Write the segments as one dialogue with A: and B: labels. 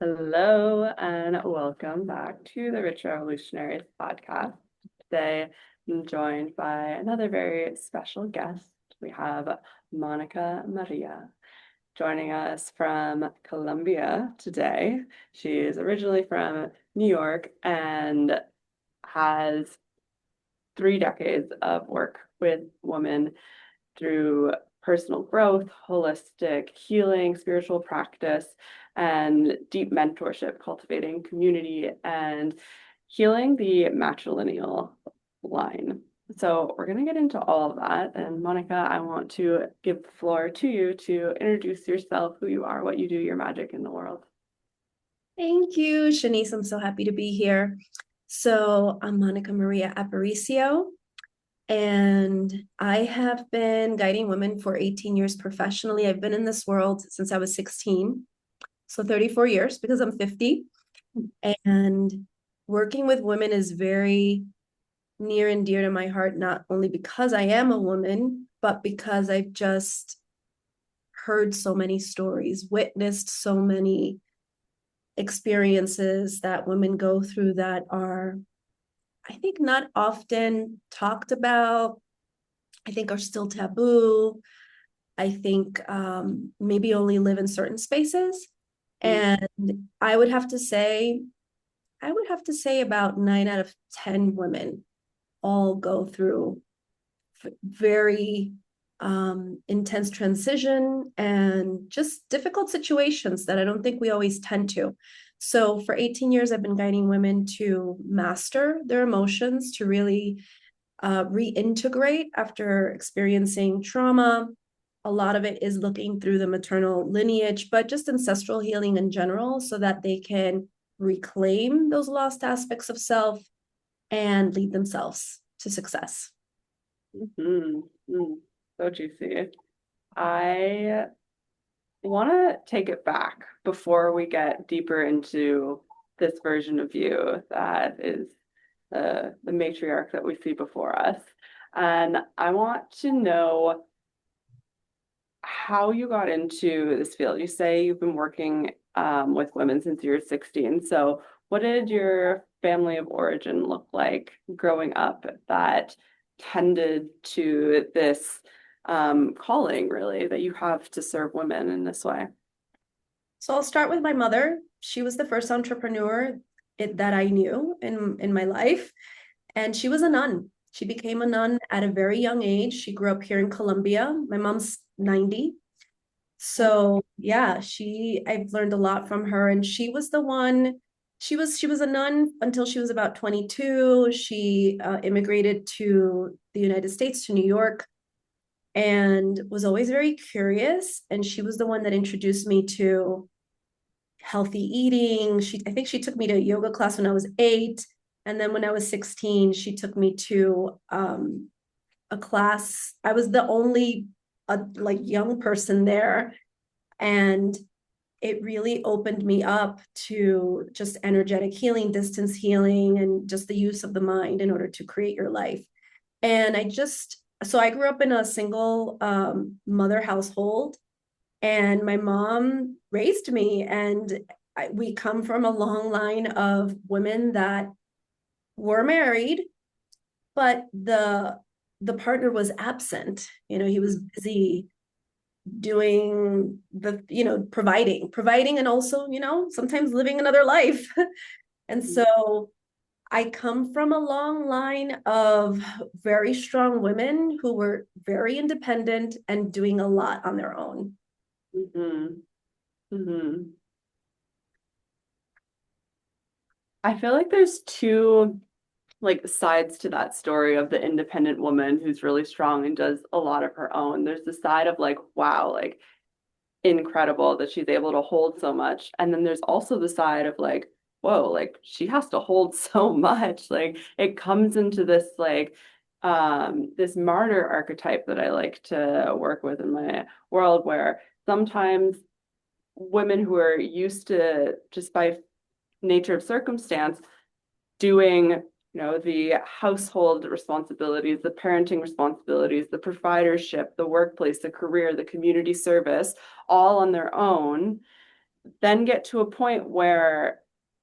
A: Hello and welcome back to the Rich Revolutionaries podcast. Today, I'm joined by another very special guest. We have Monica Maria joining us from Colombia today. She is originally from New York and has 3 decades of work with women through personal growth, holistic healing, spiritual practice, and deep mentorship, cultivating community and healing the matrilineal line. So we're going to get into all of that. And Monica, I want to give the floor to you to introduce yourself, who you are, what you do, your magic in the world.
B: Thank you, Chenisse. I'm so happy to be here. So I'm Monica Maria Aparicio, and I have been guiding women for 18 years professionally. I've been in this world since I was 16, so 34 years because I'm 50. And working with women is very near and dear to my heart, not only because I am a woman, but because I've just heard so many stories, witnessed so many experiences that women go through that are, I think, not often talked about. I think are still taboo. I think maybe only live in certain spaces. And I would have to say, about 9 out of 10 women all go through very intense transition and just difficult situations that I don't think we always tend to. So for 18 years, I've been guiding women to master their emotions, to really reintegrate after experiencing trauma. A lot of it is looking through the maternal lineage, but just ancestral healing in general, so that they can reclaim those lost aspects of self and lead themselves to success.
A: Mm-hmm. So juicy. I want to take it back before we get deeper into this version of you that is the matriarch that we see before us. And I want to know how you got into this field. You say you've been working with women since you were 16. So, what did your family of origin look like growing up that tended to this calling, really, that you have to serve women in this way?
B: So I'll start with my mother. She was the first entrepreneur that I knew in my life, and she was a nun. She became a nun at a very young age. She grew up here in Colombia. My mom's 90. So yeah, I've learned a lot from her, and she was the one. She was a nun until she was about 22. She immigrated to the United States, to New York, and was always very curious. And she was the one that introduced me to healthy eating. I think she took me to a yoga class when I was 8. And then when I was 16, she took me to a class. I was the only like young person there. And it really opened me up to just energetic healing, distance healing, and just the use of the mind in order to create your life. And so I grew up in a single mother household, and my mom raised me, and we come from a long line of women that were married, but the partner was absent. He was busy doing providing, and also, sometimes living another life. And so I come from a long line of very strong women who were very independent and doing a lot on their own.
A: Mm-hmm. Mm-hmm. I feel like there's two like sides to that story of the independent woman who's really strong and does a lot of her own. There's the side of like, wow, like incredible that she's able to hold so much. And then there's also the side of like, whoa, like she has to hold so much. Like it comes into this like this martyr archetype that I like to work with in my world where sometimes women who are used to just by nature of circumstance doing the household responsibilities, the parenting responsibilities, the providership, the workplace, the career, the community service, all on their own, then get to a point where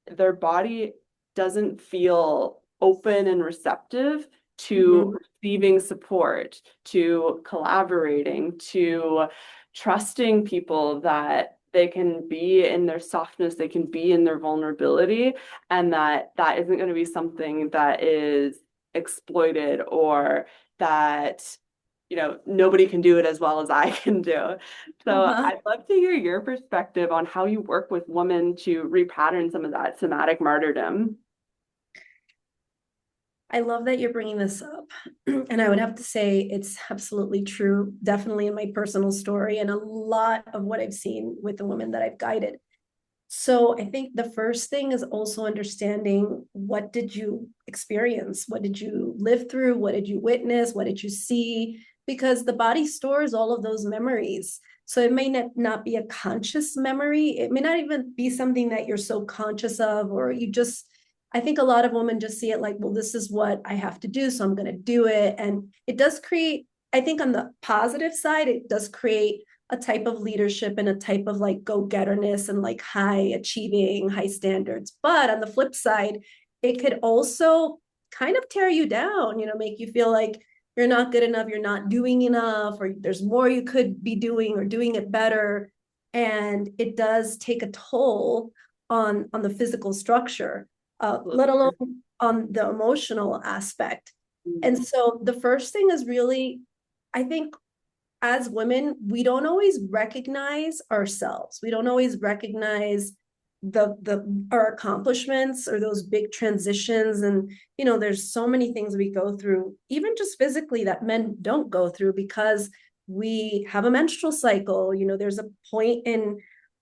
A: their body doesn't feel open and receptive to
B: Mhm.
A: receiving support, to collaborating, to trusting people that they can be in their softness, they can be in their vulnerability, and that that isn't going to be something that is exploited or that nobody can do it as well as I can do. So
B: Uh-huh.
A: I'd love to hear your perspective on how you work with women to repattern some of that somatic martyrdom.
B: I love that you're bringing this up. And I would have to say it's absolutely true, definitely in my personal story and a lot of what I've seen with the women that I've guided. So I think the first thing is also understanding, what did you experience? What did you live through? What did you witness? What did you see? Because the body stores all of those memories. So it may not be a conscious memory. It may not even be something that you're so conscious of, or you just, I think a lot of women just see it like, well, this is what I have to do, so I'm going to do it. And it does create, I think on the positive side, it does create a type of leadership and a type of like go-getterness and like high achieving, high standards. But on the flip side, it could also kind of tear you down, make you feel like you're not good enough, you're not doing enough, or there's more you could be doing or doing it better. And it does take a toll on the physical structure, let alone on the emotional aspect. And so the first thing is really, I think as women, we don't always recognize ourselves. We don't always recognize the our accomplishments or those big transitions. And there's so many things we go through, even just physically, that men don't go through because we have a menstrual cycle. There's a point in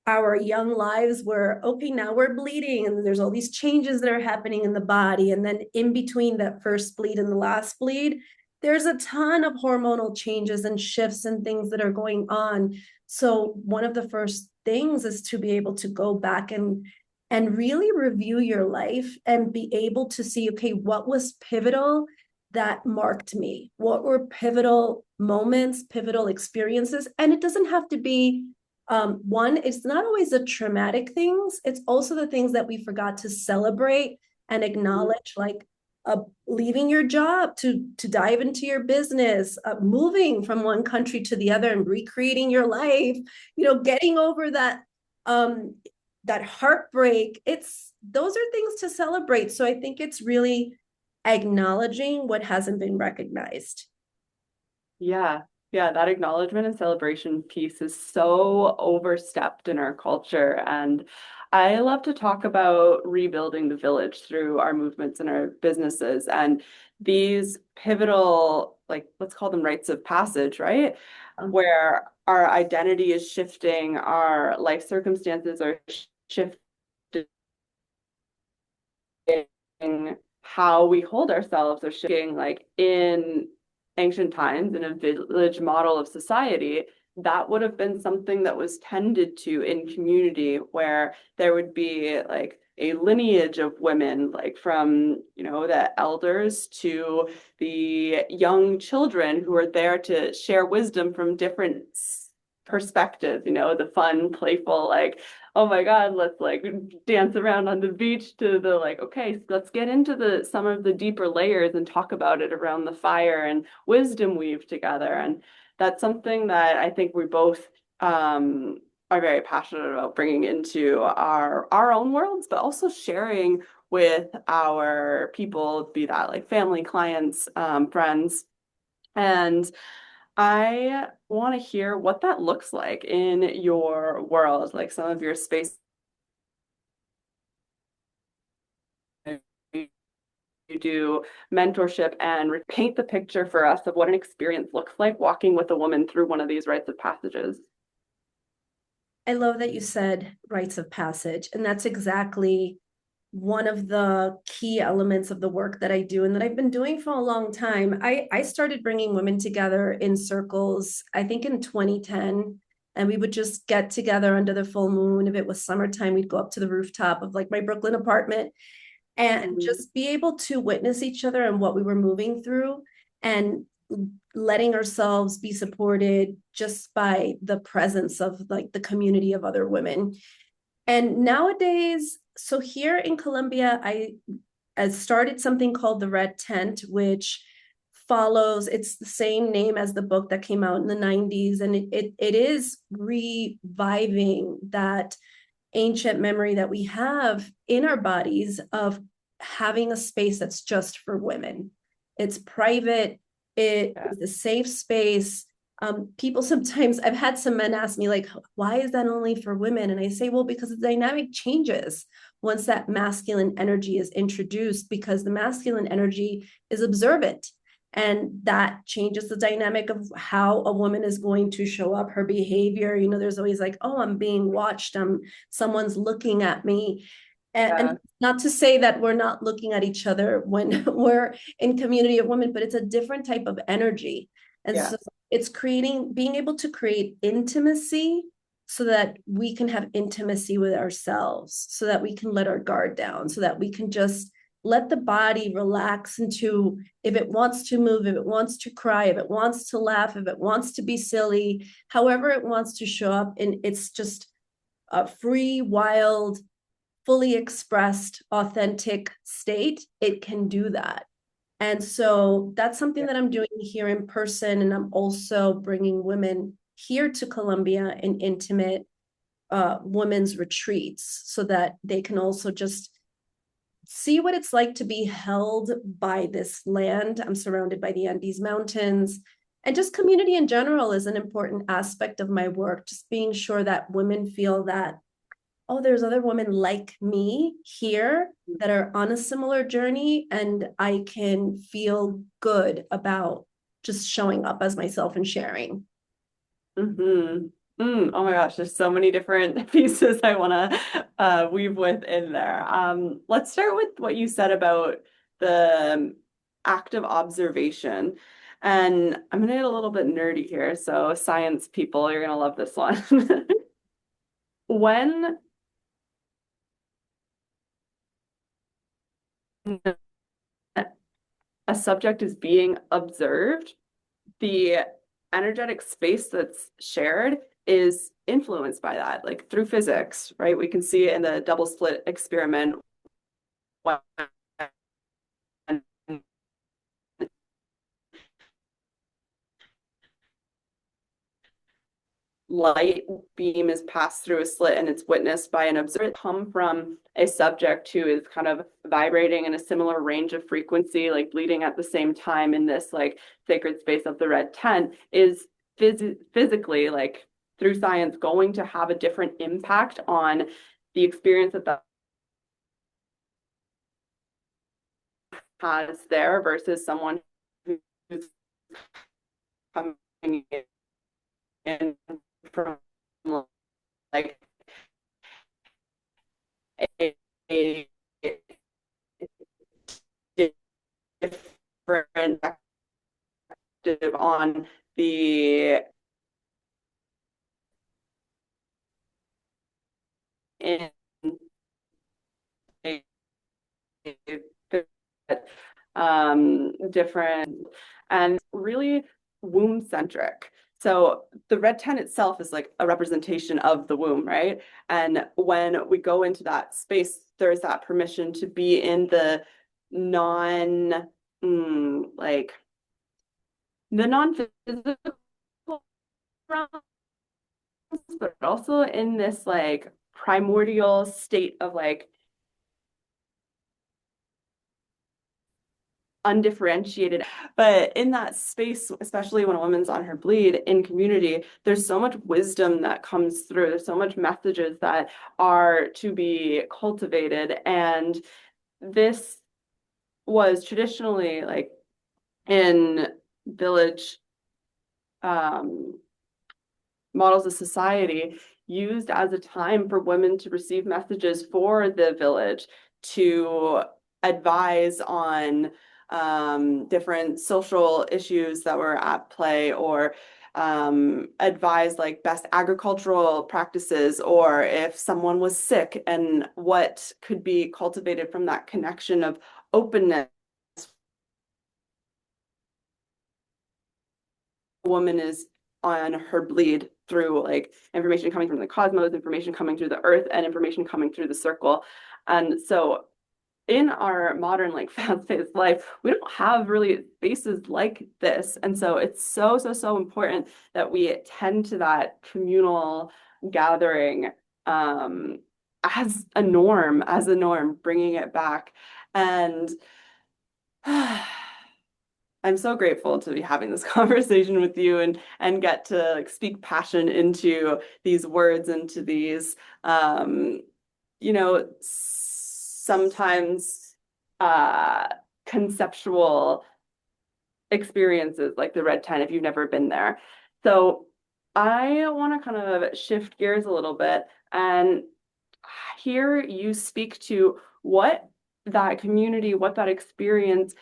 B: our young lives where, okay, now we're bleeding and there's all these changes that are happening in the body. And then in between that first bleed and the last bleed, there's a ton of hormonal changes and shifts and things that are going on. So one of the first things is to be able to go back and really review your life and be able to see, okay, what was pivotal that marked me? What were pivotal moments, pivotal experiences? And it doesn't have to be one, it's not always the traumatic things, it's also the things that we forgot to celebrate and acknowledge, like leaving your job to dive into your business, moving from one country to the other and recreating your life, getting over that heartbreak. Those are things to celebrate. So I think it's really acknowledging what hasn't been recognized.
A: Yeah, yeah, that acknowledgement and celebration piece is so overstepped in our culture. And I love to talk about rebuilding the village through our movements and our businesses. And these pivotal, like, let's call them rites of passage, right? Where our identity is shifting, our life circumstances are shifting, how we hold ourselves are shifting. Like in ancient times, in a village model of society, that would have been something that was tended to in community, where there would be like a lineage of women, like from the elders to the young children, who are there to share wisdom from different perspectives, the fun, playful, like, oh my God, let's like dance around on the beach, to the like, okay, let's get into some of the deeper layers and talk about it around the fire and wisdom weave together. And that's something that I think we both are very passionate about bringing into our own worlds, but also sharing with our people, be that like family, clients, friends. And I want to hear what that looks like in your world, like some of your space you do mentorship, and paint the picture for us of what an experience looks like walking with a woman through one of these rites of passages.
B: I love that you said rites of passage, and that's exactly one of the key elements of the work that I do and that I've been doing for a long time. I started bringing women together in circles, I think in 2010, and we would just get together under the full moon. If it was summertime, we'd go up to the rooftop of like my Brooklyn apartment and
A: Mhm.
B: just be able to witness each other and what we were moving through, and letting ourselves be supported just by the presence of like the community of other women. And nowadays, so here in Colombia, I started something called the Red Tent, which follows, it's the same name as the book that came out in the 90s. And it is reviving that ancient memory that we have in our bodies of having a space that's just for women. It's private, it is a safe space. People sometimes, I've had some men ask me, like, why is that only for women? And I say, well, because the dynamic changes once that masculine energy is introduced, because the masculine energy is observant. And that changes the dynamic of how a woman is going to show up, her behavior. You know, there's always like, oh, I'm being watched. Someone's looking at me. And not to say that we're not looking at each other when we're in community of women, but it's a different type of energy. And so it's being able to create intimacy so that we can have intimacy with ourselves, so that we can let our guard down, so that we can just let the body relax into, if it wants to move, if it wants to cry, if it wants to laugh, if it wants to be silly, however it wants to show up. And it's just a free, wild, fully expressed, authentic state. It can do that. And so that's something that I'm doing here in person. And I'm also bringing women here to Colombia in intimate women's retreats so that they can also just see what it's like to be held by this land. I'm surrounded by the Andes Mountains. And just community in general is an important aspect of my work, just being sure that women feel that, oh, there's other women like me here that are on a similar journey, and I can feel good about just showing up as myself and sharing.
A: Mm-hmm. Oh my gosh, there's so many different pieces I want to weave with in there. Let's start with what you said about the active observation. And I'm going to get a little bit nerdy here. So science people, you're going to love this one. When a subject is being observed, the energetic space that's shared is influenced by that, like through physics, right? We can see in the double slit experiment when light beam is passed through a slit and it's witnessed by an observer come from a subject who is kind of vibrating in a similar range of frequency, like bleeding at the same time in this like sacred space of the red tent, is physically, like through science, going to have a different impact on the experience that that has there versus someone who's coming in from like a different perspective on the in different and really womb centric. So the red tent itself is like a representation of the womb, right? And when we go into that space, there's that permission to be in the non like the non-physical realms, but also in this like primordial state of like undifferentiated. But in that space, especially when a woman's on her bleed in community, there's so much wisdom that comes through. There's so much messages that are to be cultivated. And this was traditionally like in village models of society used as a time for women to receive messages for the village, to advise on different social issues that were at play, or advise like best agricultural practices, or if someone was sick and what could be cultivated from that connection of openness. A woman is on her bleed through like information coming from the cosmos, information coming through the earth, and information coming through the circle. And so in our modern like fast-paced life, we don't have really spaces like this. And so it's so important that we tend to that communal gathering um as a norm, bringing it back. And I'm so grateful to be having this conversation with you and get to like speak passion into these words, into these sometimes uh conceptual experiences like the red tent if you've never been there. So I want to kind of shift gears a little bit and hear you speak to what that community, what that experience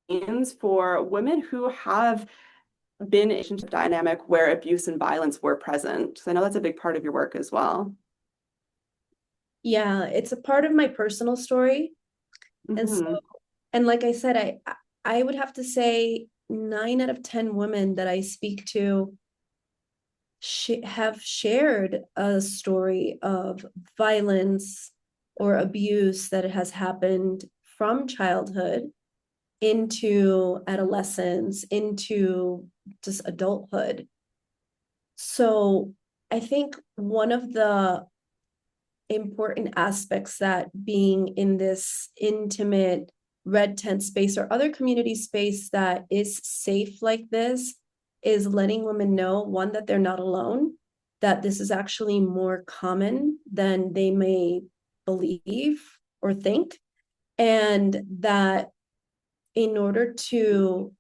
A: means for women who have been in a dynamic where abuse and violence were present. So I know that's a big part of your work as well.
B: Yeah, it's a part of my personal story. And so,
A: Hmm.
B: and like I said, I would have to say 9 out of 10 women that I speak to have shared a story of violence or abuse that has happened from childhood into adolescence, into just adulthood. So I think one of the important aspects that being in this intimate red tent space or other community space that is safe like this is letting women know, one, that they're not alone, that this is actually more common than they may believe or think, and that in order to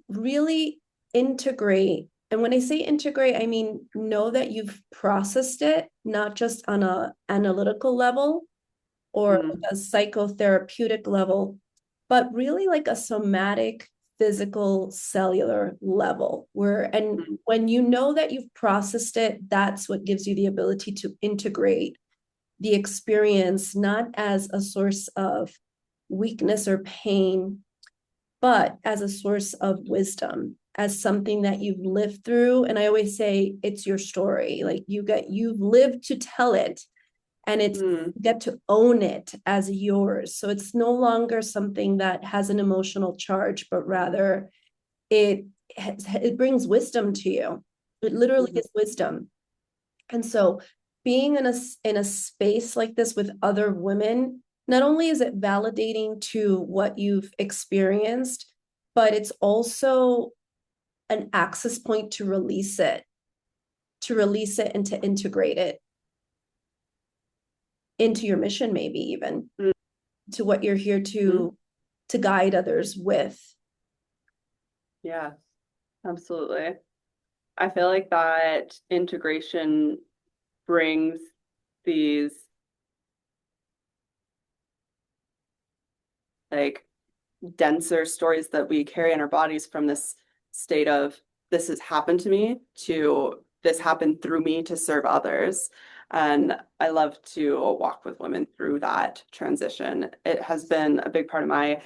B: really integrate, and when I say integrate, I mean know that you've processed it, not just on a analytical level or
A: Mm.
B: a psychotherapeutic level, but really like a somatic, physical, cellular level. And when you know that you've processed it, that's what gives you the ability to integrate the experience, not as a source of weakness or pain, but as a source of wisdom, as something that you've lived through. And I always say it's your story. Like you've lived to tell it, and it's
A: Mm.
B: get to own it as yours. So it's no longer something that has an emotional charge, but rather it brings wisdom to you. It literally
A: Mhm.
B: is wisdom. And so being in a space like this with other women, not only is it validating to what you've experienced, but it's also an access point to release it and to integrate it into your mission, maybe even to what you're here
A: Mhm.
B: to guide others with.
A: Yeah, absolutely. I feel like that integration brings these like denser stories that we carry in our bodies from this state of this has happened to me to this happened through me to serve others. And I love to walk with women through that transition. It has been a big part of my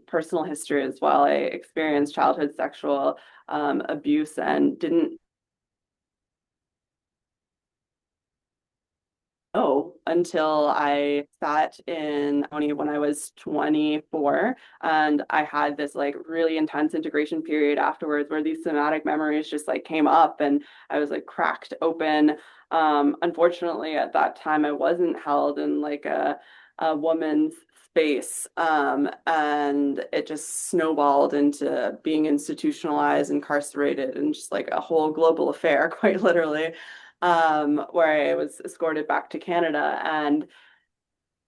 A: personal history as well. I experienced childhood sexual abuse and didn't until I sat in Oni when I was 24. And I had this like really intense integration period afterwards where these somatic memories just like came up and I was like cracked open. Unfortunately, at that time, I wasn't held in like a woman's space. And it just snowballed into being institutionalized, incarcerated, and just like a whole global affair, quite literally, where I was escorted back to Canada. And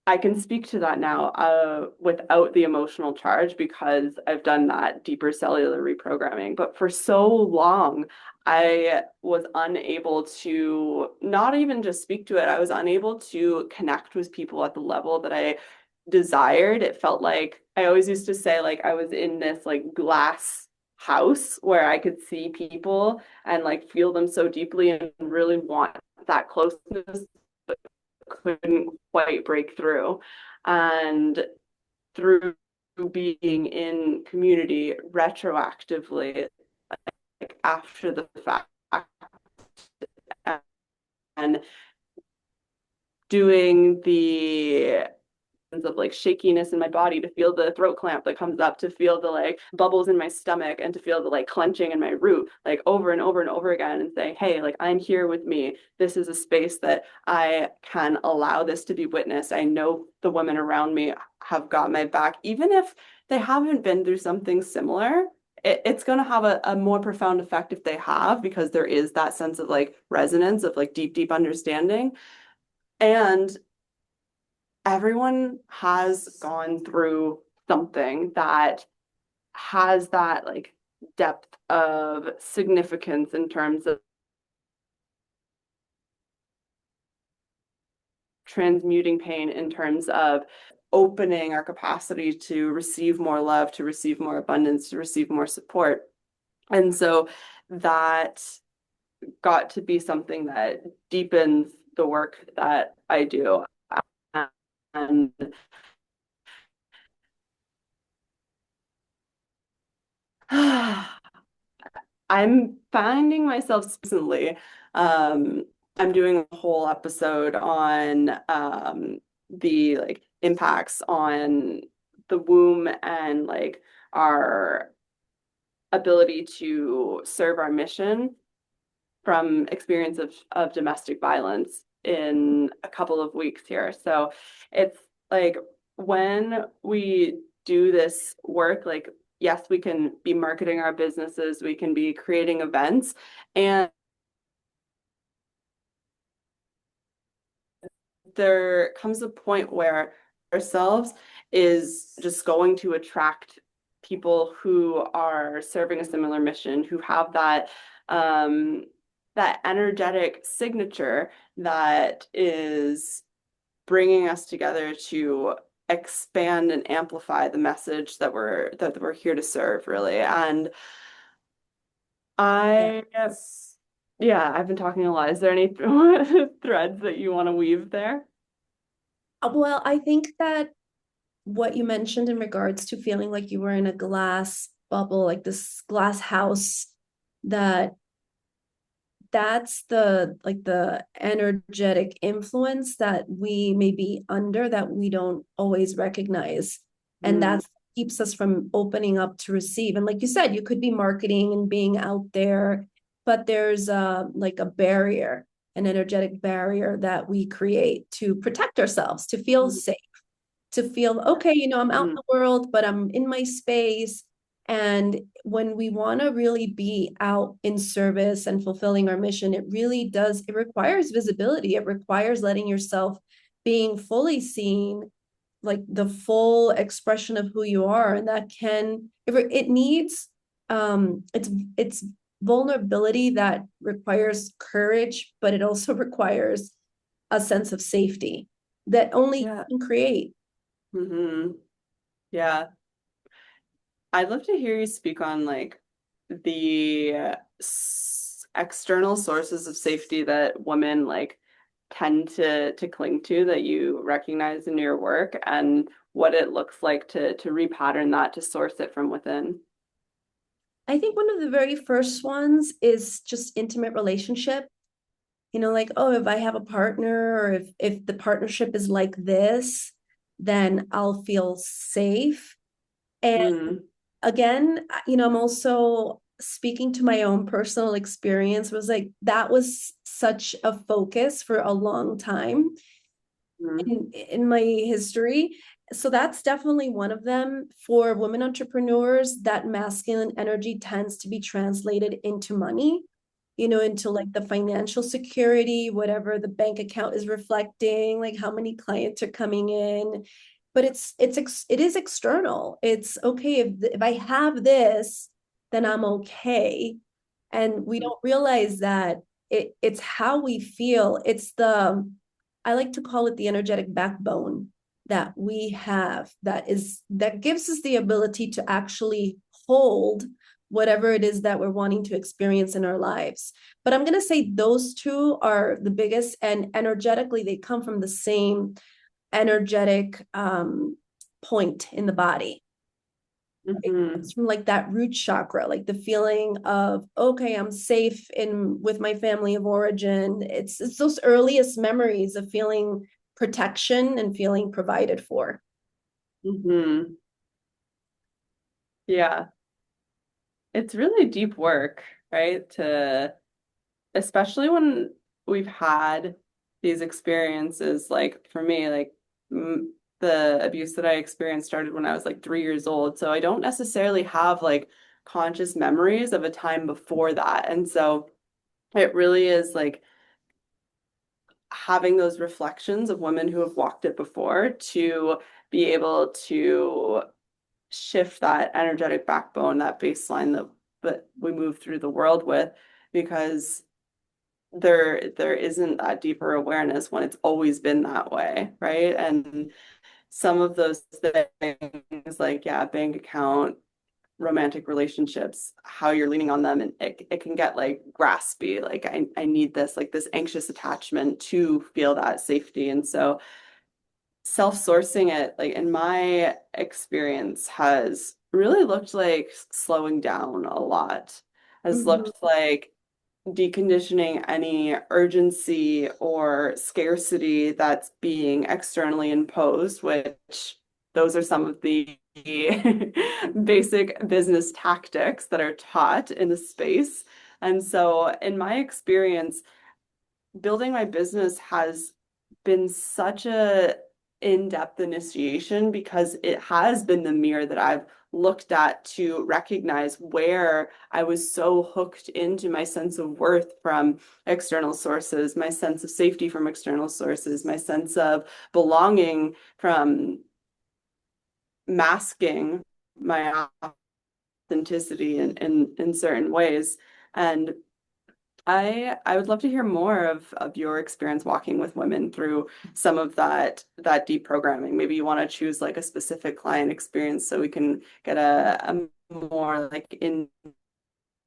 A: I can speak to that now without the emotional charge because I've done that deeper cellular reprogramming. But for so long, I was unable to not even just speak to it, I was unable to connect with people at the level that I desired. It felt like I always used to say, like, I was in this like glass house where I could see people and like feel them so deeply and really want that closeness couldn't quite break through. And through being in community retroactively, like after the fact, and doing the of like shakiness in my body, to feel the throat clamp that comes up, to feel the like bubbles in my stomach, and to feel the like clenching in my root, like over and over and over again, and say, hey, like I'm here with me. This is a space that I can allow this to be witnessed. I know the women around me have got my back, even if they haven't been through something similar. It's going to have a more profound effect if they have, because there is that sense of like resonance, of like deep understanding. And everyone has gone through something that has that like depth of significance in terms of transmuting pain, in terms of opening our capacity to receive more love, to receive more abundance, to receive more support. And so that got to be something that deepens the work that I do. And I'm finding myself recently, I'm doing a whole episode on the like impacts on the womb, and like our ability to serve our mission from experience of domestic violence in a couple of weeks here. So it's like, when we do this work, like, yes, we can be marketing our businesses, we can be creating events, and there comes a point where ourselves is just going to attract people who are serving a similar mission, who have that energetic signature that is bringing us together to expand and amplify the message that we're here to serve, really. And I
B: Yes.
A: yeah, I've been talking a lot. Is there any threads that you want to weave there?
B: Well, I think that what you mentioned in regards to feeling like you were in a glass bubble, like this glass house, that that's the like the energetic influence that we may be under, that we don't always recognize, and
A: Mm,
B: that's keeps us from opening up to receive. And like you said, you could be marketing and being out there, but there's like a barrier, an energetic barrier that we create to protect ourselves, to feel
A: mm,
B: safe, to feel okay, I'm out in
A: mm,
B: the world, but I'm in my space. And when we want to really be out in service and fulfilling our mission, it requires visibility. It requires letting yourself being fully seen, like the full expression of who you are. And that it needs, it's vulnerability that requires courage, but it also requires a sense of safety that only
A: yeah.
B: you can create.
A: Yeah. I'd love to hear you speak on like the external sources of safety that women like tend to cling to, that you recognize in your work, and what it looks like to repattern that, to source it from within.
B: I think one of the very first ones is just intimate relationship. Like, oh, if I have a partner, or if the partnership is like this, then I'll feel safe. And
A: Mm,
B: again, I'm also speaking to my own personal experience, was like that was such a focus for a long time
A: mm,
B: in my history. So that's definitely one of them. For women entrepreneurs, that masculine energy tends to be translated into money, into like the financial security, whatever the bank account is reflecting, like how many clients are coming in. But it is external. It's okay if I have this, then I'm okay. And we
A: mm,
B: don't realize that it's how we feel. I like to call it the energetic backbone that we have, that gives us the ability to actually hold whatever it is that we're wanting to experience in our lives. But I'm going to say those two are the biggest, and energetically they come from the same energetic point in the body.
A: Mm-hmm.
B: It's from like that root chakra, like the feeling of, okay, I'm safe in with my family of origin. It's those earliest memories of feeling protection and feeling provided for.
A: Mm-hmm. Yeah. It's really deep work, right? Especially when we've had these experiences, like for me, like the abuse that I experienced started when I was like 3 years old. So I don't necessarily have like conscious memories of a time before that. And so it really is like having those reflections of women who have walked it before to be able to shift that energetic backbone, that baseline that we move through the world with, because there isn't that deeper awareness when it's always been that way, right? And some of those things like, yeah, bank account, romantic relationships, how you're leaning on them, and it can get like graspy, like I need this, like this anxious attachment to feel that safety. And so self-sourcing it, like in my experience, has really looked like slowing down a lot, has
B: Mhm.
A: looked like deconditioning any urgency or scarcity that's being externally imposed, which those are some of the basic business tactics that are taught in the space. And so, in my experience, building my business has been such a in-depth initiation because it has been the mirror that I've looked at to recognize where I was so hooked into my sense of worth from external sources, my sense of safety from external sources, my sense of belonging from masking my authenticity in certain ways. And I would love to hear more of your experience walking with women through some of that deep programming. Maybe you want to choose like a specific client experience so we can get a more like in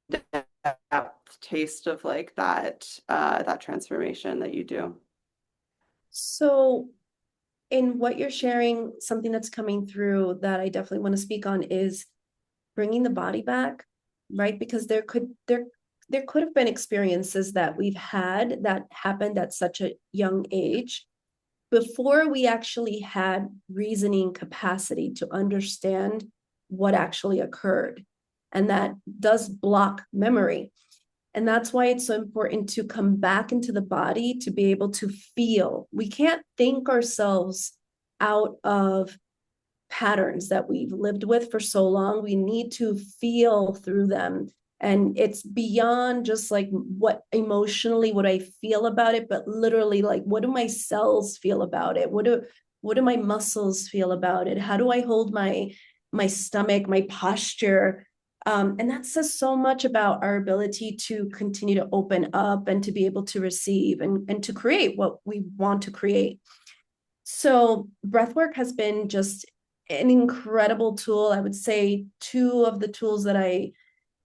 A: depth taste of like that transformation that you do.
B: So, in what you're sharing, something that's coming through that I definitely want to speak on is bringing the body back, right? Because there could have been experiences that we've had that happened at such a young age before we actually had reasoning capacity to understand what actually occurred. And that does block memory. And that's why it's so important to come back into the body to be able to feel. We can't think ourselves out of patterns that we've lived with for so long. We need to feel through them. And it's beyond just like what emotionally what I feel about it, but literally like what do my cells feel about it? What do my muscles feel about it? How do I hold my stomach, my posture? And that says so much about our ability to continue to open up and to be able to receive and to create what we want to create. So breathwork has been just an incredible tool. I would say two of the tools that I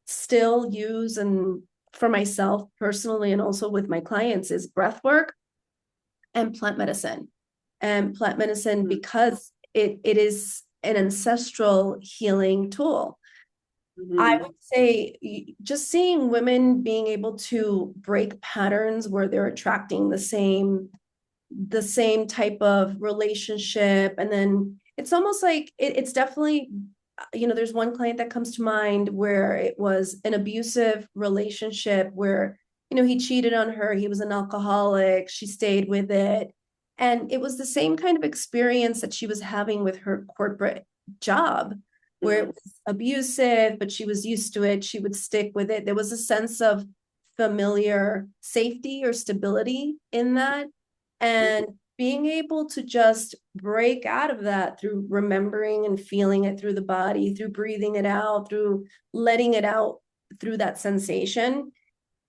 B: still use and for myself personally and also with my clients is breathwork and plant medicine. And plant medicine
A: Mm-hmm.
B: because it is an ancestral healing tool. I
A: Mm-hmm.
B: would say just seeing women being able to break patterns where they're attracting the same type of relationship, and then it's almost like it's definitely, there's one client that comes to mind where it was an abusive relationship where he cheated on her, he was an alcoholic, she stayed with it, and it was the same kind of experience that she was having with her corporate job where it was abusive, but she was used to it, she would stick with it, there was a sense of familiar safety or stability in that, and being able to just break out of that through remembering and feeling it through the body, through breathing it out, through letting it out through that sensation,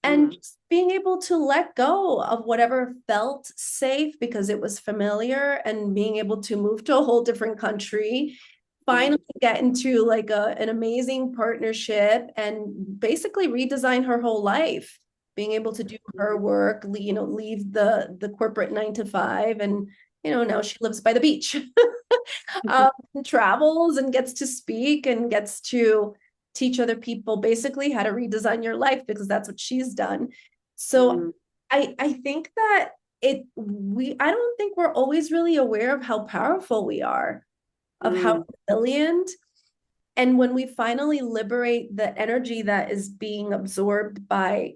B: and
A: Mm-hmm.
B: just being able to let go of whatever felt safe because it was familiar, and being able to move to a whole different country, finally get into like an amazing partnership and basically redesign her whole life, being able to do her work, leave the corporate 9 to 5, and now she lives by the beach. um, travels and gets to speak and gets to teach other people basically how to redesign your life because that's what she's done. So
A: Mm,
B: I think that I don't think we're always really aware of how powerful we are, of how
A: mm,
B: resilient. And when we finally liberate the energy that is being absorbed by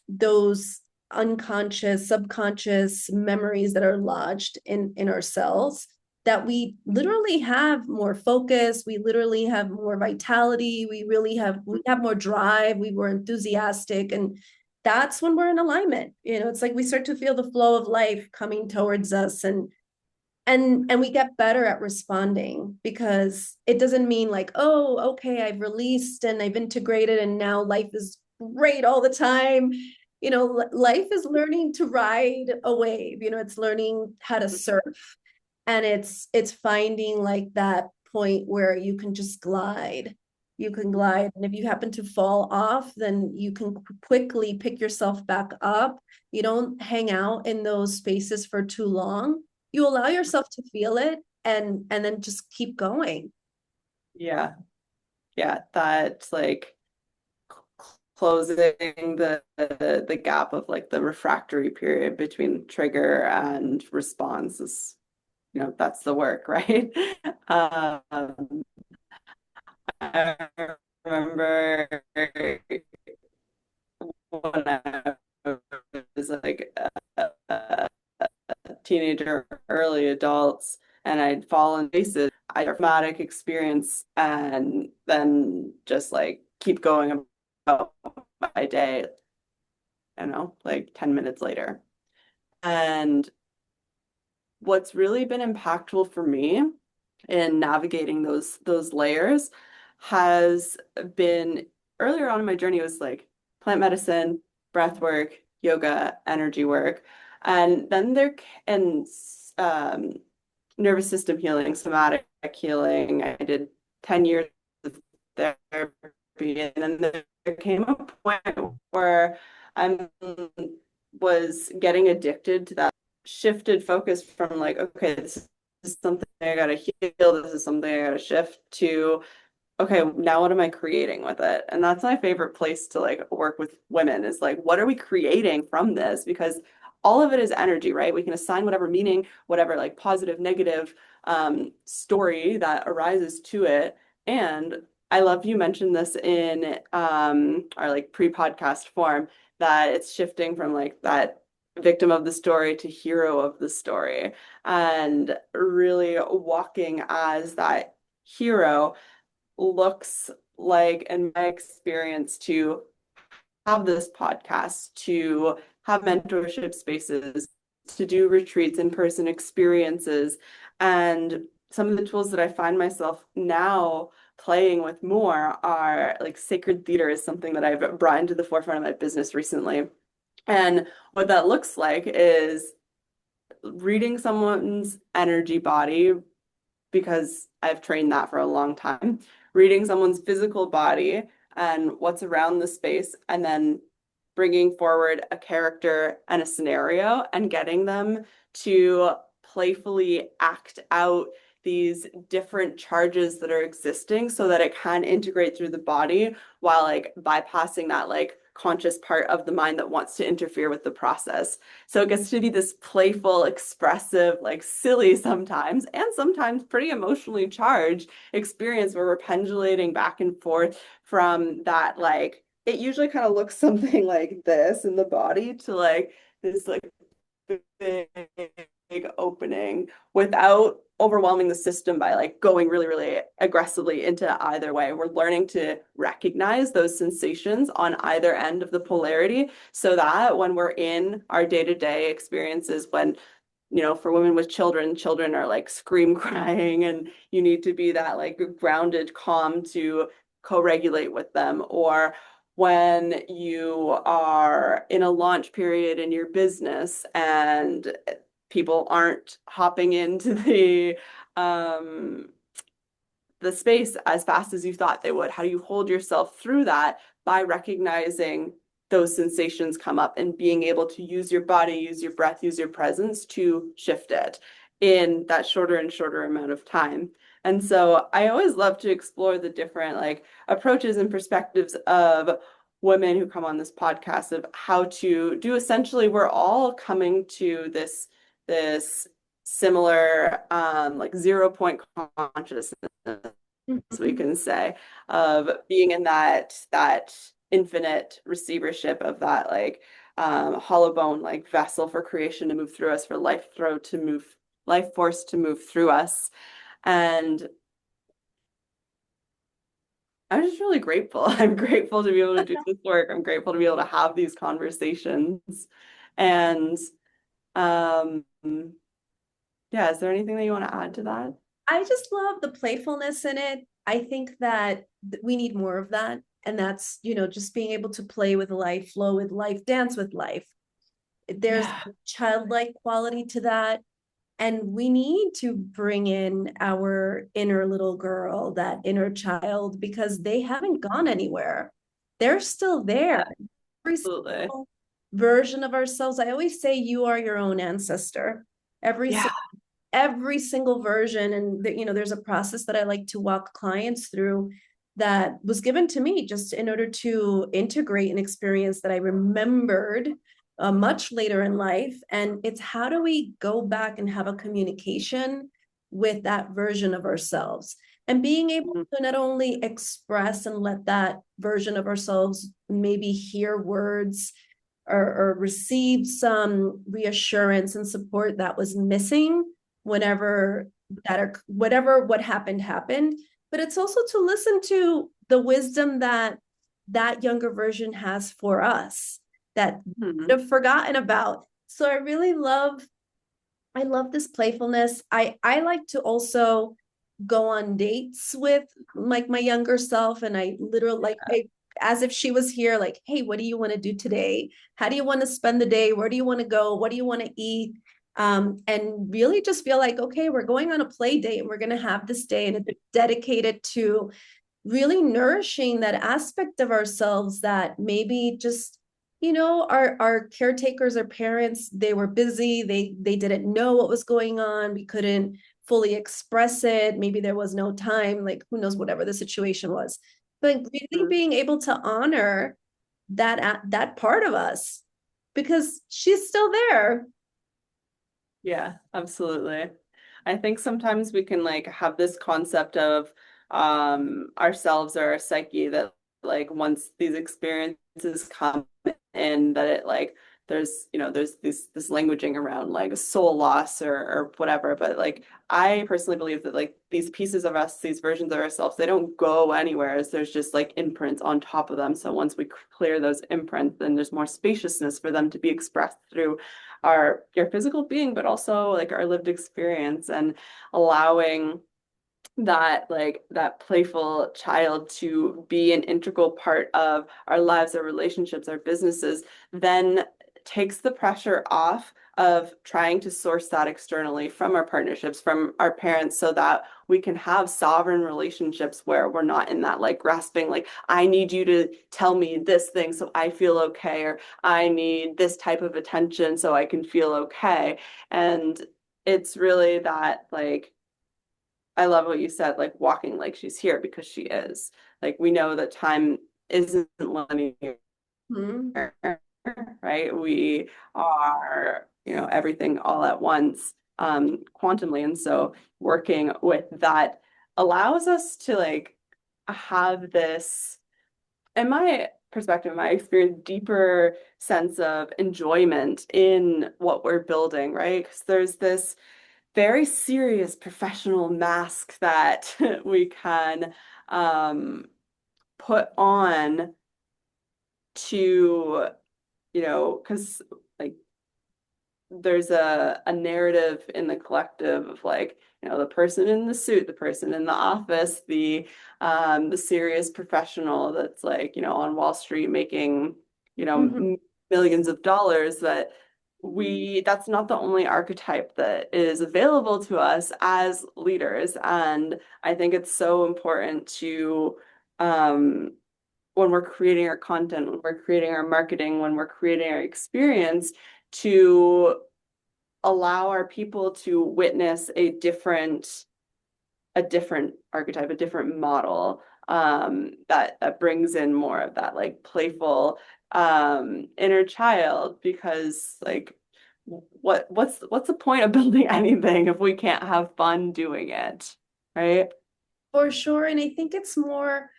B: those unconscious, subconscious memories that are lodged in our cells, that we literally have more focus, we literally have more vitality, we have more drive, we were enthusiastic, and that's when we're in alignment. It's like we start to feel the flow of life coming towards us, and we get better at responding, because it doesn't mean like, oh, okay, I've released and I've integrated and now life is great all the time. Life is learning to ride a wave. It's learning how to surf, and it's finding like that point where you can just glide. You can glide, and if you happen to fall off, then you can quickly pick yourself back up. You don't hang out in those spaces for too long. You allow yourself to feel it, and then just keep going.
A: yeah. Yeah. That's like closing the gap of like the refractory period between trigger and response is, that's the work, right? Um, I remember when I was like a teenager, early adults, and I'd fallen faces. I had a traumatic experience and then just like keep going about my day, like 10 minutes later. And what's really been impactful for me in navigating those layers has been earlier on in my journey. It was like plant medicine, breath work, yoga, energy work, and then and um, nervous system healing, somatic healing. I did 10 years of therapy, and then there came a point where I was getting addicted to that shifted focus from like, okay, this is something I gotta heal, this is something I gotta shift to, okay, now what am I creating with it? And that's my favorite place to like work with women is like, what are we creating from this? Because all of it is energy, right? We can assign whatever meaning, whatever like positive, negative story that arises to it. And I love you mentioned this in our like pre-podcast form that it's shifting from like that victim of the story to hero of the story and really walking as that hero looks like, in my experience, to have this podcast, to have mentorship spaces, to do retreats, in-person experiences. And some of the tools that I find myself now playing with more are like sacred theater is something that I've brought into the forefront of my business recently. And what that looks like is reading someone's energy body, because I've trained that for a long time, reading someone's physical body and what's around the space, and then bringing forward a character and a scenario and getting them to playfully act out these different charges that are existing so that it can integrate through the body while like bypassing that like conscious part of the mind that wants to interfere with the process. So it gets to be this playful, expressive, like silly sometimes, and sometimes pretty emotionally charged experience where we're pendulating back and forth from that, like, it usually kind of looks something like this in the body to like this like big opening without overwhelming the system by like going really, really aggressively into either way. We're learning to recognize those sensations on either end of the polarity so that when we're in our day-to-day experiences, when for women with children, children are like scream crying, and you need to be that like grounded, calm to co-regulate with them. Or when you are in a launch period in your business and people aren't hopping into the space as fast as you thought they would. How do you hold yourself through that by recognizing those sensations come up and being able to use your body, use your breath, use your presence to shift it? in that shorter and shorter amount of time. And so I always love to explore the different like approaches and perspectives of women who come on this podcast of how to do essentially we're all coming to this similar like 0 point consciousness we
B: Mhm.
A: can say of being in that infinite receivership of that like hollow bone like vessel for creation to move through us for life force to move through us. And I'm just really grateful. I'm grateful to be able to do this work. I'm grateful to be able to have these conversations. And um, yeah, is there anything that you want to add to that?
B: I just love the playfulness in it. I think that we need more of that. And that's, just being able to play with life, flow with life, dance with life. There's
A: Yeah.
B: a childlike quality to that. And we need to bring in our inner little girl, that inner child, because they haven't gone anywhere. They're still there. Every
A: Absolutely.
B: single version of ourselves. I always say you are your own ancestor. Every
A: Yeah.
B: every single version, and there's a process that I like to walk clients through that was given to me just in order to integrate an experience that I remembered much later in life. And it's how do we go back and have a communication with that version of ourselves, and being able
A: Mhm.
B: to not only express and let that version of ourselves maybe hear words or receive some reassurance and support that was missing whenever that or whatever what happened. But it's also to listen to the wisdom that that younger version has for us that
A: Mhm.
B: have forgotten about. So I love this playfulness. I like to also go on dates with like my younger self, and I literally as if she was here, like, hey, what do you want to do today? How do you want to spend the day? Where do you want to go? What do you want to eat? And really just feel like, okay, we're going on a play date and we're going to have this day, and it's dedicated to really nourishing that aspect of ourselves that maybe just our caretakers, our parents, they were busy, they didn't know what was going on, we couldn't fully express it, maybe there was no time, like who knows, whatever the situation was. But really
A: Mhm.
B: being able to honor that part of us, because she's still there.
A: Yeah, absolutely. I think sometimes we can like have this concept of ourselves or our psyche that like once these experiences come in that it like there's this languaging around like soul loss or whatever, but like I personally believe that like these pieces of us, these versions of ourselves, they don't go anywhere as there's just like imprints on top of them. So once we clear those imprints, then there's more spaciousness for them to be expressed through our physical being, but also like our lived experience and allowing that like that playful child to be an integral part of our lives, our relationships, our businesses, then takes the pressure off of trying to source that externally from our partnerships, from our parents, so that we can have sovereign relationships where we're not in that like grasping, like, I need you to tell me this thing so I feel okay, or I need this type of attention so I can feel okay. And it's really that like I love what you said, like walking like she's here because she is. Like we know that time isn't linear,
B: Hmm.
A: right? We are, everything all at once, quantumly. And so working with that allows us to like have this, in my perspective, my experience, deeper sense of enjoyment in what we're building, right? Because there's this very serious professional mask that we can um, put on to, because like there's a narrative in the collective of like, the person in the suit, the person in the office, the serious professional that's like, on Wall Street making,
B: Hmm.
A: millions of dollars that that's not the only archetype that is available to us as leaders. And I think it's so important to um when we're creating our content, when we're creating our marketing, when we're creating our experience, to allow our people to witness a different archetype, a different model, that brings in more of that like playful inner child, because like what's the point of building anything if we can't have fun doing it, right?
B: For sure. And I think it's more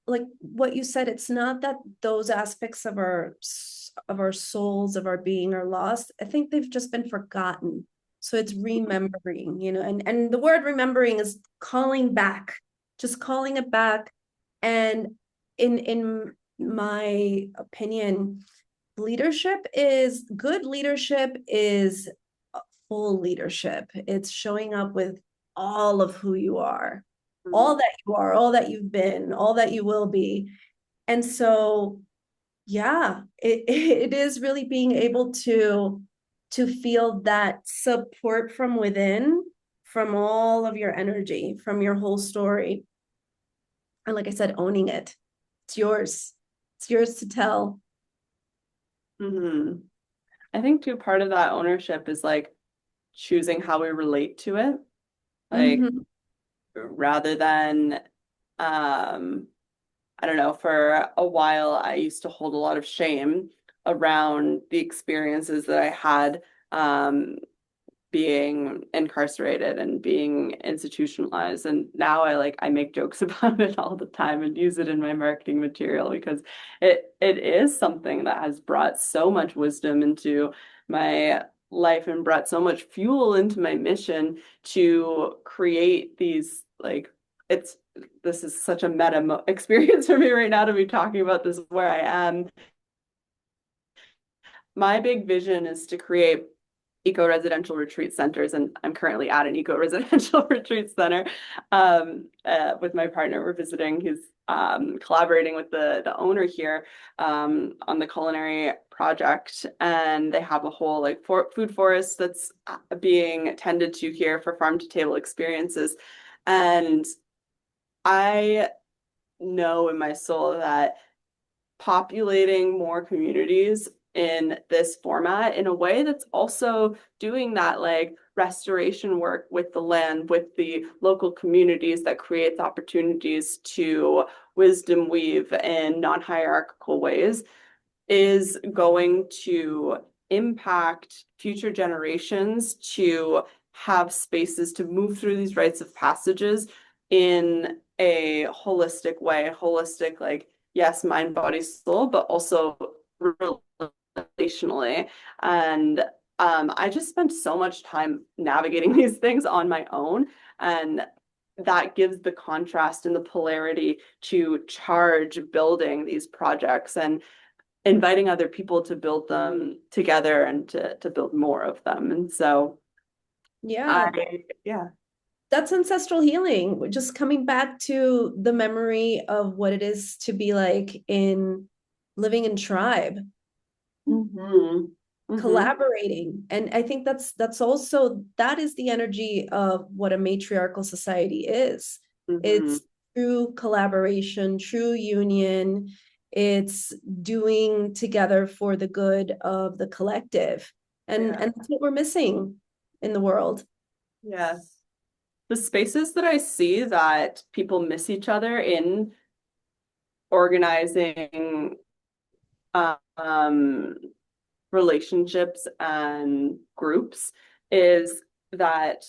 B: like what you said, it's not that those aspects of our souls, of our being are lost. I think they've just been forgotten. So it's remembering, and the word remembering is calling back, just calling it back. And in my opinion, good leadership is full leadership. It's showing up with all of who you are, all that you are, all that you've been, all that you will be. And so, yeah, it is really being able to feel that support from within, from all of your energy, from your whole story. And like I said, owning it. It's yours. It's yours to tell.
A: Mm-hmm. I think too, part of that ownership is like choosing how we relate to it. Like
B: Mm-hmm.
A: rather than I don't know, for a while I used to hold a lot of shame around the experiences that I had, being incarcerated and being institutionalized. And now I make jokes about it all the time and use it in my marketing material, because it is something that has brought so much wisdom into my life and brought so much fuel into my mission to create these like it's this is such a meta experience for me right now to be talking about this where I am. My big vision is to create eco-residential retreat centers, and I'm currently at an eco-residential retreat center with my partner. We're visiting. He's collaborating with the owner here on the culinary project, and they have a whole like food forest that's being tended to here for farm to table experiences. And I know in my soul that populating more communities in this format in a way that's also doing that like restoration work with the land, with the local communities, that creates opportunities to wisdom weave in non-hierarchical ways, is going to impact future generations to have spaces to move through these rites of passages in a holistic way, holistic, like, yes, mind, body, soul, but also relationally. And I just spent so much time navigating these things on my own. And that gives the contrast and the polarity to charge building these projects and inviting other people to build them together and to build more of them. And so
B: Yeah,
A: yeah.
B: that's ancestral healing. We're just coming back to the memory of what it is to be like in living in tribe,
A: Mm-hmm. Mm-hmm.
B: collaborating. And I think that's also, that is the energy of what a matriarchal society is.
A: Mm-hmm.
B: It's true collaboration, true union. It's doing together for the good of the collective.
A: Yeah.
B: And that's what we're missing in the world.
A: Yes. The spaces that I see that people miss each other in organizing um, relationships and groups is that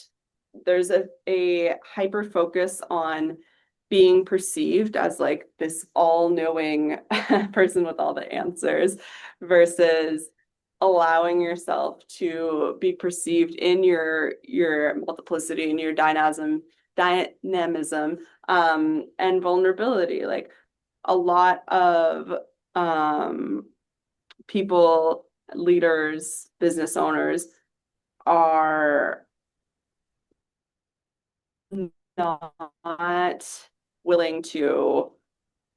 A: there's a hyper focus on being perceived as like this all-knowing person with all the answers versus allowing yourself to be perceived in your multiplicity and your dynamism and vulnerability. Like a lot of um people, leaders, business owners are not willing to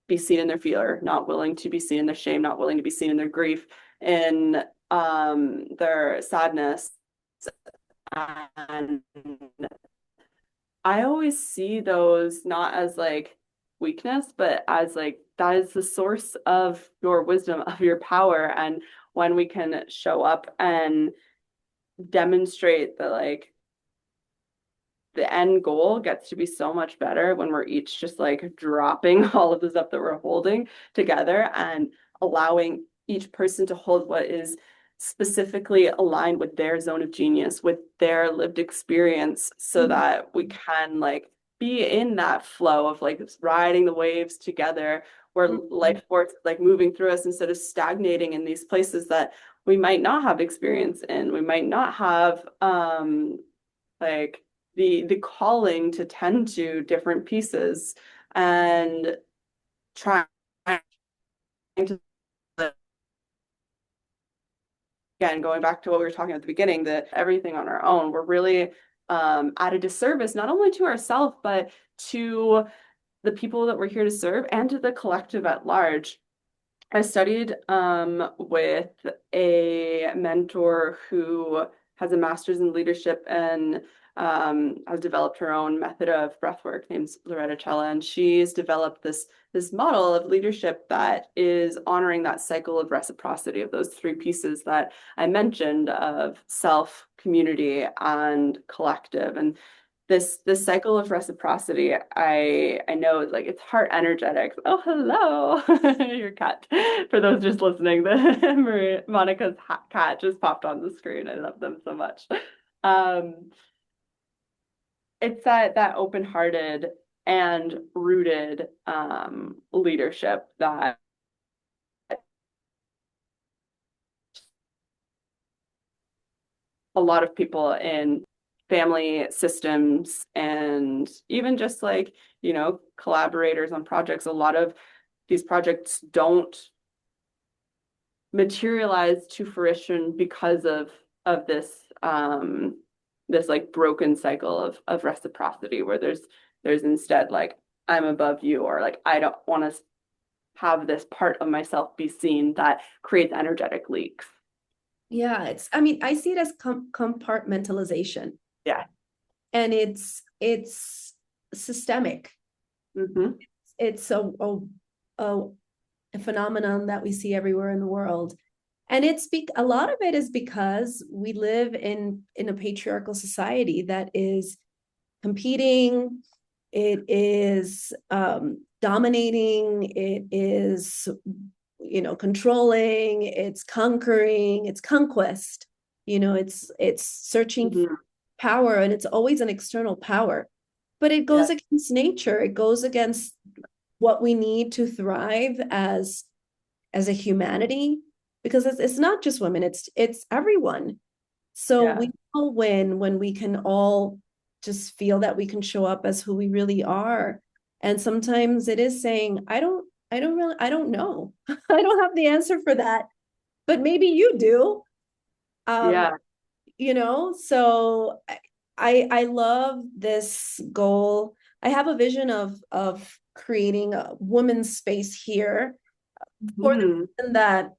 A: be seen in their fear, not willing to be seen in their shame, not willing to be seen in their grief, in their sadness. And I always see those not as like weakness, but as like that is the source of your wisdom, of your power. And when we can show up and demonstrate that like the end goal gets to be so much better when we're each just like dropping all of the stuff that we're holding together and allowing each person to hold what is specifically aligned with their zone of genius, with their lived experience, so
B: Mhm.
A: that we can like be in that flow of like riding the waves together where
B: Mhm.
A: life force is like moving through us instead of stagnating in these places that we might not have experience in. We might not have like the calling to tend to different pieces and trying to, again, going back to what we were talking at the beginning, that everything on our own, we're really at a disservice not only to ourselves but to the people that we're here to serve and to the collective at large. I studied with a mentor who has a master's in leadership and has developed her own method of breathwork named Loretta Cella, and she's developed this model of leadership that is honoring that cycle of reciprocity of those three pieces that I mentioned of self, community, and collective. And this cycle of reciprocity, I know like it's heart energetic. Oh, hello, your cat. For those just listening, the Maria Monica's cat just popped on the screen. I love them so much. Um, it's that open-hearted and rooted leadership that a lot of people in family systems and even just like, collaborators on projects, a lot of these projects don't materialize to fruition because of this like broken cycle of reciprocity where there's instead like I'm above you, or like I don't want to have this part of myself be seen, that creates energetic leaks.
B: Yeah, I mean, I see it as compartmentalization,
A: Yeah.
B: and it's systemic.
A: Mm-hmm.
B: It's a, a phenomenon that we see everywhere in the world. And a lot of it is because we live in a patriarchal society that is competing, it is dominating, it is controlling, it's conquering, it's conquest. It's searching for
A: Mm-hmm.
B: power, and it's always an external power. But it
A: Yeah.
B: goes against nature. It goes against what we need to thrive as a humanity, because it's not just women, it's everyone. So
A: Yeah.
B: we all win when we can all just feel that we can show up as who we really are. And sometimes it is saying, I don't know. I don't have the answer for that, but maybe you do. Um,
A: Yeah.
B: so I love this goal. I have a vision of creating a woman's space here for the
A: Mm-hmm.
B: reason that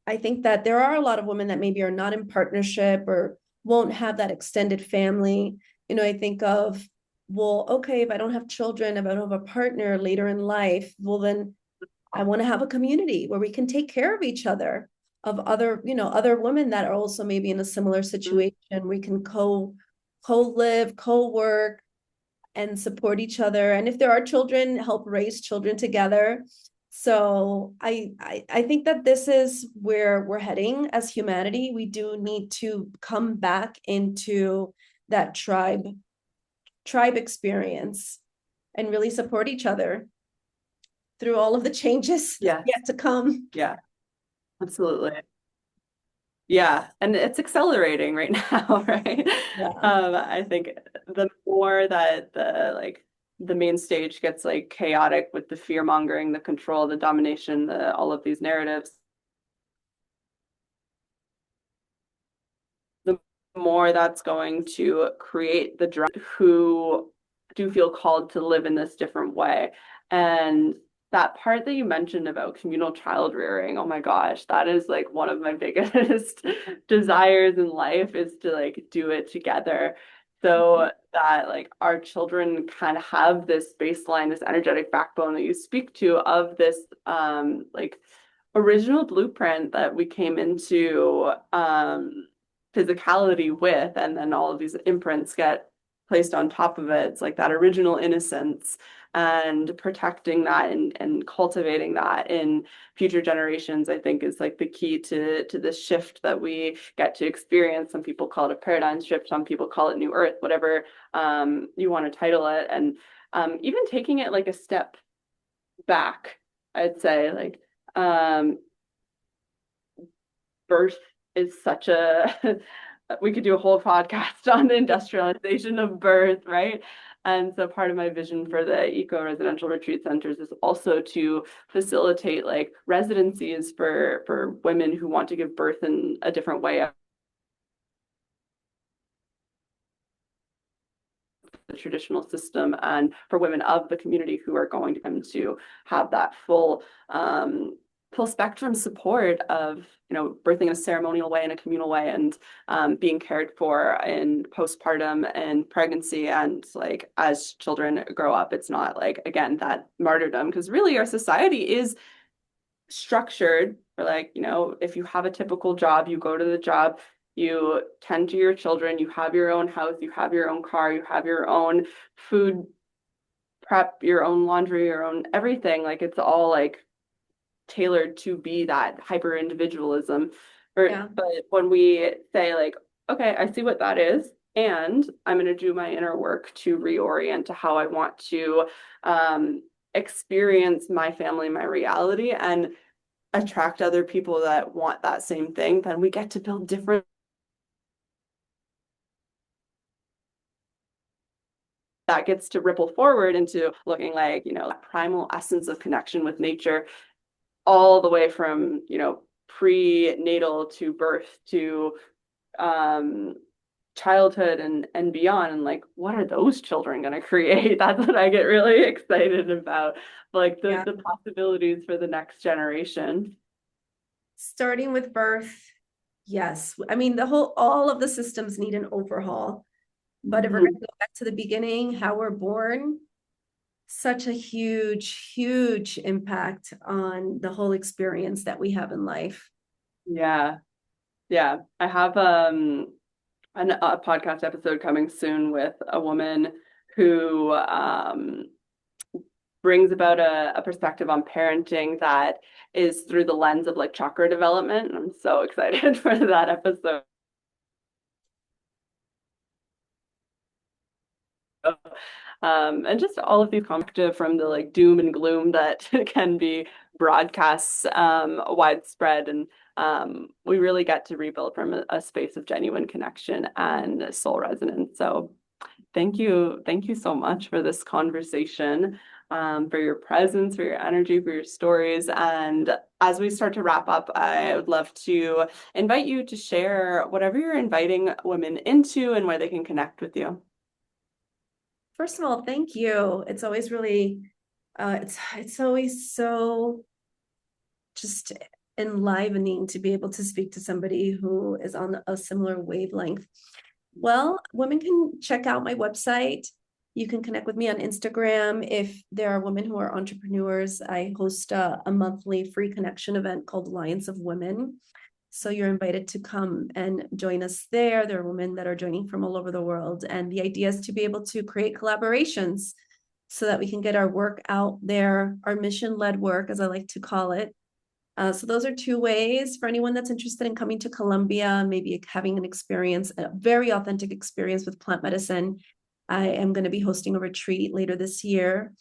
B: I think that there are a lot of women that maybe are not in partnership or won't have that extended family. I think of, well, okay, if I don't have children, if I don't have a partner later in life, well, then I want to have a community where we can take care of each other, of other women that are also maybe in a similar situation. We can co-live, co-work, and support each other. And if there are children, help raise children together. So I think that this is where we're heading as humanity. We do need to come back into that tribe experience and really support each other through all of the changes
A: Yes.
B: yet to come.
A: Yeah. Absolutely. Yeah, and it's accelerating right now, right?
B: Yeah.
A: I think the more that the main stage gets like chaotic with the fear mongering, the control, the domination, all of these narratives, the more that's going to create the drive who do feel called to live in this different way. And that part that you mentioned about communal child rearing, oh my gosh, that is like one of my biggest desires in life, is to like do it together so that like our children kind of have this baseline, this energetic backbone that you speak to, of this like original blueprint that we came into physicality with, and then all of these imprints get placed on top of it. It's like that original innocence, and protecting that and cultivating that in future generations, I think, is like the key to this shift that we get to experience. Some people call it a paradigm shift, some people call it new earth, whatever you want to title it. And even taking it like a step back, I'd say, like, birth is such a we could do a whole podcast on the industrialization of birth, right? And so part of my vision for the eco-residential retreat centers is also to facilitate like residencies for women who want to give birth in a different way, the traditional system, and for women of the community who are going to come to have that full spectrum support of, birthing in a ceremonial way, in a communal way, and being cared for in postpartum and pregnancy, and like as children grow up. It's not like, again, that martyrdom, because really our society is structured for, like, if you have a typical job, you go to the job, you tend to your children, you have your own house, you have your own car, you have your own food prep, your own laundry, your own everything. Like, it's all like tailored to be that hyper individualism.
B: Yeah.
A: But when we say like, okay, I see what that is, and I'm going to do my inner work to reorient to how I want to experience my family, my reality, and attract other people that want that same thing, then we get to build different that gets to ripple forward into looking like, that primal essence of connection with nature, all the way from, prenatal to birth to childhood and beyond. And like, what are those children going to create? That's what I get really excited about, like
B: Yeah.
A: the possibilities for the next generation.
B: Starting with birth, yes. I mean, all of the systems need an overhaul. But if we're going to go back to the beginning, how we're born, such a huge, huge impact on the whole experience that we have in life.
A: Yeah. Yeah. I have a podcast episode coming soon with a woman who brings about a perspective on parenting that is through the lens of like chakra development. I'm so excited for that episode. And just all of the comments from the like doom and gloom that can be broadcasts widespread. And we really get to rebuild from a space of genuine connection and soul resonance. So thank you so much for this conversation, for your presence, for your energy, for your stories. And as we start to wrap up, I would love to invite you to share whatever you're inviting women into and where they can connect with you.
B: First of all, thank you. It's always really, it's always so just enlivening to be able to speak to somebody who is on a similar wavelength. Well, women can check out my website. You can connect with me on Instagram. If there are women who are entrepreneurs, I host a monthly free connection event called Alliance of Women. So you're invited to come and join us there. There are women that are joining from all over the world. And the idea is to be able to create collaborations so that we can get our work out there, our mission-led work, as I like to call it. So those are two ways for anyone that's interested in coming to Colombia, maybe having an experience, a very authentic experience with plant medicine. I am going to be hosting a retreat later this year,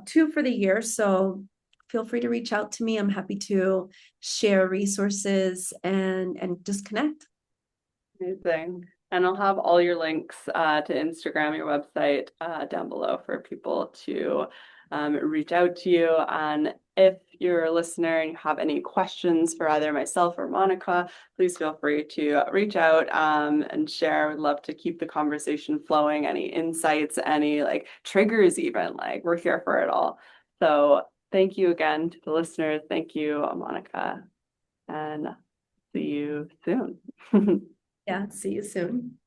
B: 2 for the year. So feel free to reach out to me. I'm happy to share resources and just connect.
A: Amazing. And I'll have all your links to Instagram, your website, down below for people to reach out to you. And if you're a listener and you have any questions for either myself or Monica, please feel free to reach out and share. We'd love to keep the conversation flowing. Any insights, any like triggers, even, like, we're here for it all. So thank you again to the listeners. Thank you, Monica, and see you soon.
B: Yeah, see you soon.